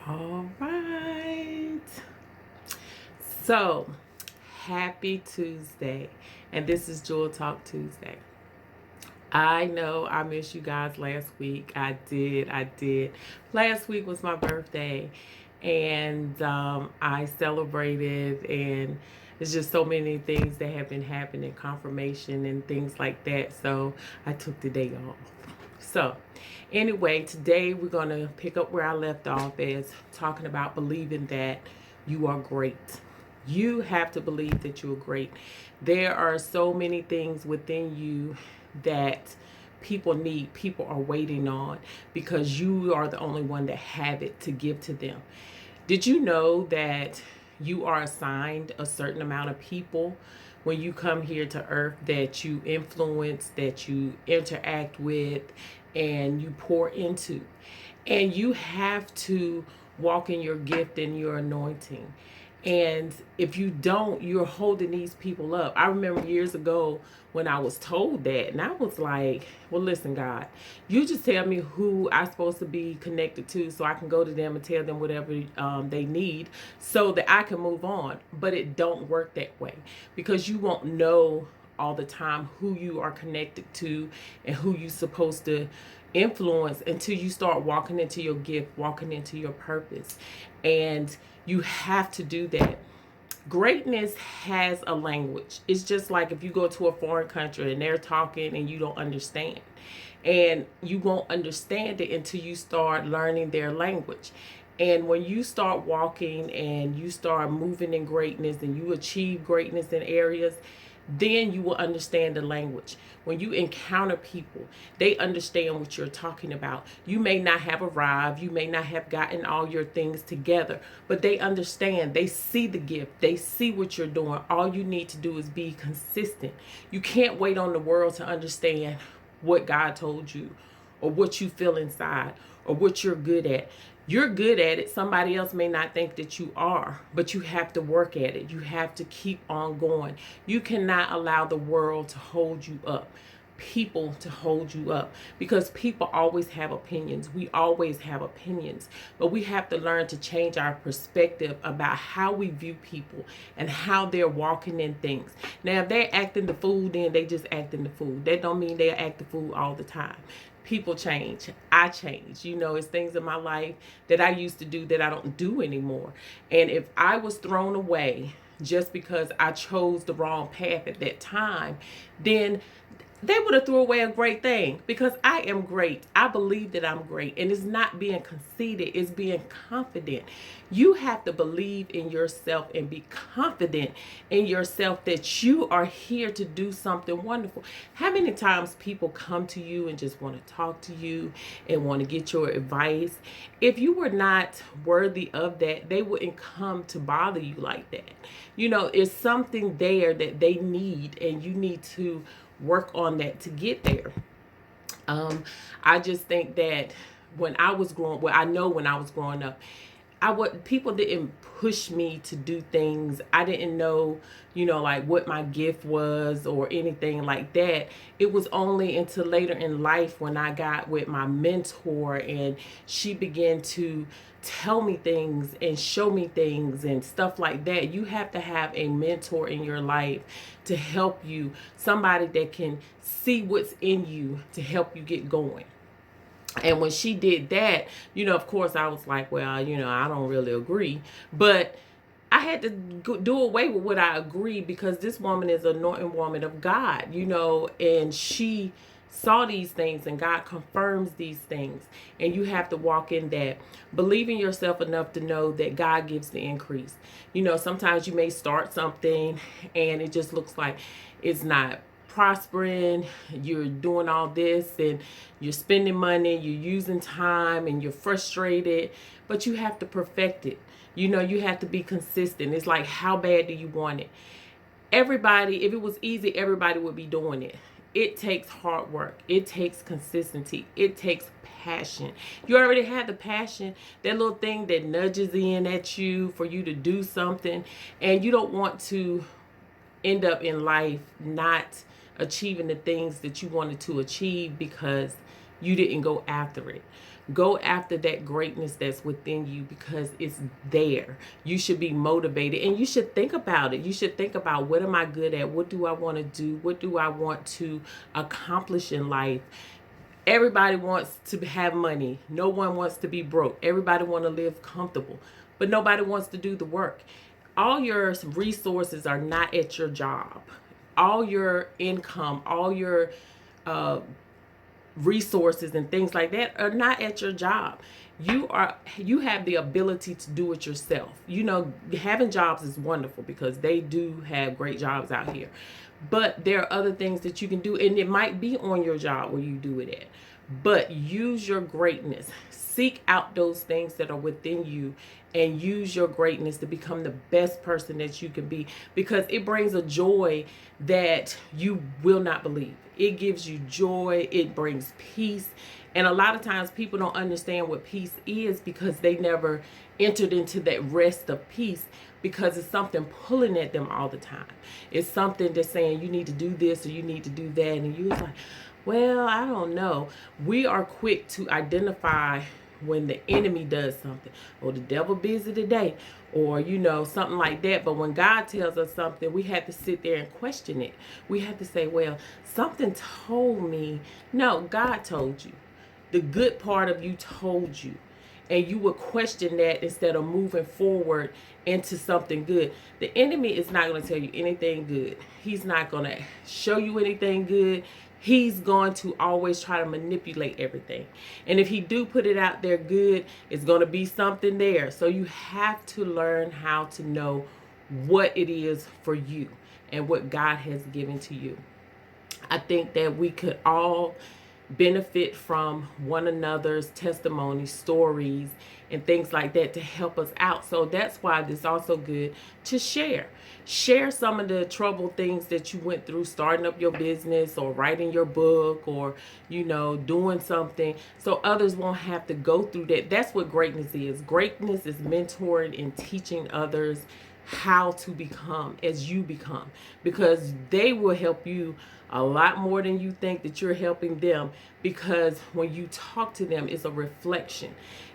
All right. So, happy Tuesday. And this is Jewel Talk Tuesday. I know I missed you guys last week. I did. Last week was my birthday, and I celebrated, and there's just so many things that have been happening, confirmation and things like that. So, I took the day off. So, anyway, today we're going to pick up where I left off as talking about believing that you are great. You have to believe that you're great. There are so many things within you that people need, people are waiting on because you are the only one that have it to give to them. Did you know that you are assigned a certain amount of people when you come here to earth that you influence, that you interact with, and you pour into? And you have to walk in your gift and your anointing. And if you don't, you're holding these people up. I remember years ago when I was told that, and I was like, well, listen, God, you just tell me who I'm supposed to be connected to so I can go to them and tell them whatever they need so that I can move on. But it don't work that way because you won't know all the time who you are connected to and who you're supposed to influence until you start walking into your gift, walking into your purpose. And you have to do that. Greatness has a language. It's just like if you go to a foreign country and they're talking and you don't understand. And you won't understand it until you start learning their language. And when you start walking and you start moving in greatness and you achieve greatness in areas, then you will understand the language. When you encounter people, they understand what you're talking about. You may not have arrived, you may not have gotten all your things together, but they understand. They see the gift, they see what you're doing. All you need to do is be consistent. You can't wait on the world to understand what God told you or what you feel inside or what you're good at. You're good at it. Somebody else may not think that you are, but you have to work at it. You have to keep on going. You cannot allow the world to hold you up, people to hold you up, because people always have opinions. We always have opinions, but we have to learn to change our perspective about how we view people and how they're walking in things. Now, if they're acting the fool, then they just acting the fool. That don't mean they act the fool all the time. People change. I change. It's things in my life that I used to do that I don't do anymore. And if I was thrown away just because I chose the wrong path at that time, then they would have threw away a great thing, because I am great. I believe that I'm great. And it's not being conceited, it's being confident. You have to believe in yourself and be confident in yourself that you are here to do something wonderful. How many times people come to you and just want to talk to you and want to get your advice? If you were not worthy of that, they wouldn't come to bother you like that. It's something there that they need, and you need to work on that to get there. Um, I just think that when I was growing, well, I know when I was growing up, people didn't push me to do things. I didn't know, like what my gift was or anything like that. It was only until later in life when I got with my mentor and she began to tell me things and show me things and stuff like that. You have to have a mentor in your life to help you, somebody that can see what's in you to help you get going. And when she did that, of course, I was like, well, I don't really agree. But I had to do away with what I agree, because this woman is an anointed woman of God, and she saw these things and God confirms these things. And you have to walk in that. Believe in yourself enough to know that God gives the increase. Sometimes you may start something and it just looks like it's not prospering. You're doing all this and you're spending money, you're using time, and you're frustrated, but you have to perfect it. You have to be consistent. It's like, how bad do you want it? Everybody, if it was easy, everybody would be doing it. It takes hard work. It takes consistency. It takes passion. You already have the passion, that little thing that nudges in at you for you to do something, and you don't want to end up in life not achieving the things that you wanted to achieve because you didn't go after it. Go after that greatness that's within you because it's there. You should be motivated and you should think about it. You should think about, what am I good at? What do I want to do? What do I want to accomplish in life? Everybody wants to have money. No one wants to be broke. Everybody wants to live comfortable, but nobody wants to do the work. All your resources are not at your job. All your income, all your resources and things like that are not at your job. You have the ability to do it yourself. Having jobs is wonderful because they do have great jobs out here, but there are other things that you can do, and it might be on your job where you do it at. But use your greatness. Seek out those things that are within you and use your greatness to become the best person that you can be, because it brings a joy that you will not believe. It gives you joy. It brings peace. And a lot of times people don't understand what peace is because they never entered into that rest of peace, because it's something pulling at them all the time. It's something that's saying you need to do this or you need to do that. And you're like, well, I don't know. We are quick to identify when the enemy does something, or the devil busy today, or something like that. But when God tells us something, we have to sit there and question it. We have to say, well, something told me. No, God told you. The good part of you told you. And you would question that instead of moving forward into something good. The enemy is not going to tell you anything good. He's not going to show you anything good. He's going to always try to manipulate everything. And if he do put it out there good, it's going to be something there. So you have to learn how to know what it is for you and what God has given to you. I think that we could all benefit from one another's testimony, stories, and things like that to help us out. So that's why it's also good to share. Share some of the troubled things that you went through starting up your business or writing your book or, doing something, so others won't have to go through that. That's what greatness is. Greatness is mentoring and teaching others how to become as you become, because they will help you a lot more than you think that you're helping them, because when you talk to them, it's a reflection.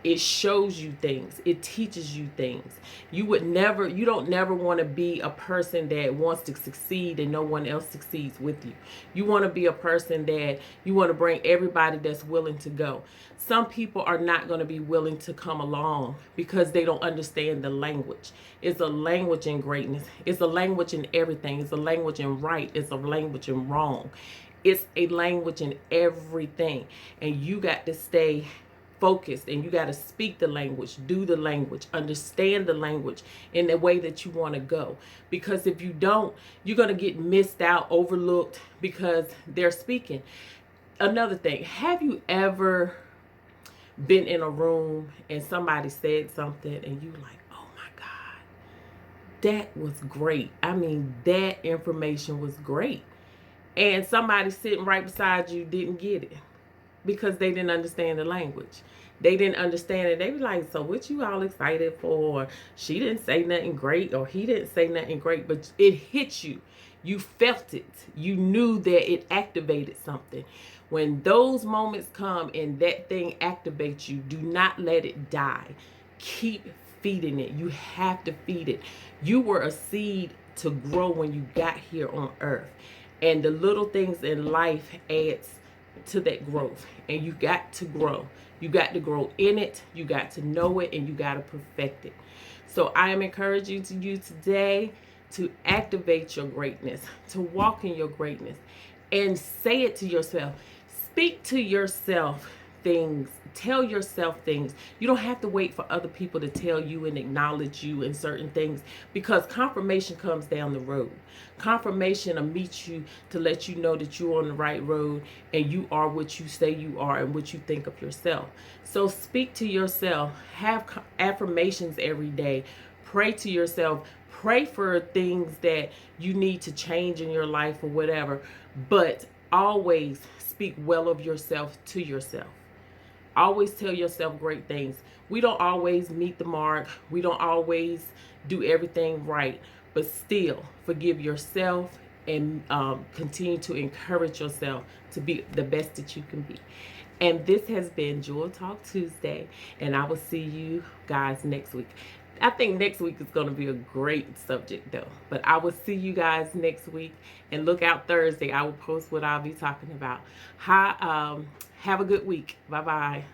It shows you things. It teaches you things. You don't never want to be a person that wants to succeed and no one else succeeds with you. You want to be a person that you want to bring everybody that's willing to go. Some people are not going to be willing to come along because they don't understand the language. It's a language in greatness. It's a language in everything. It's a language in right. It's a language in wrong. It's a language in everything. And you got to stay focused, and you got to speak the language, do the language, understand the language in the way that you want to go. Because if you don't, you're going to get missed out, overlooked, because they're speaking. Another thing, have you ever been in a room and somebody said something and you like, oh my God, that was great. I mean, that information was great. And somebody sitting right beside you didn't get it because they didn't understand the language. They didn't understand it. They were like, so what you all excited for? Or she didn't say nothing great, or he didn't say nothing great, but it hit you. You felt it. You knew that it activated something. When those moments come and that thing activates you, do not let it die. Keep feeding it. You have to feed it. You were a seed to grow when you got here on earth. And the little things in life adds to that growth. And you got to grow. You got to grow in it. You got to know it, and you got to perfect it. So I am encouraging you today to activate your greatness, to walk in your greatness, and say it to yourself. Speak to yourself things. Tell yourself things. You don't have to wait for other people to tell you and acknowledge you in certain things, because confirmation comes down the road. Confirmation will meet you to let you know that you're on the right road and you are what you say you are and what you think of yourself. So speak to yourself. Have affirmations every day. Pray to yourself. Pray for things that you need to change in your life or whatever, but always speak well of yourself to yourself. Always tell yourself great things. We don't always meet the mark. We don't always do everything right, but still forgive yourself and continue to encourage yourself to be the best that you can be. And this has been Jewel Talk Tuesday, and I will see you guys next week. I think next week is going to be a great subject, though. But I will see you guys next week, and look out Thursday. I will post what I'll be talking about. Have a good week. Bye bye.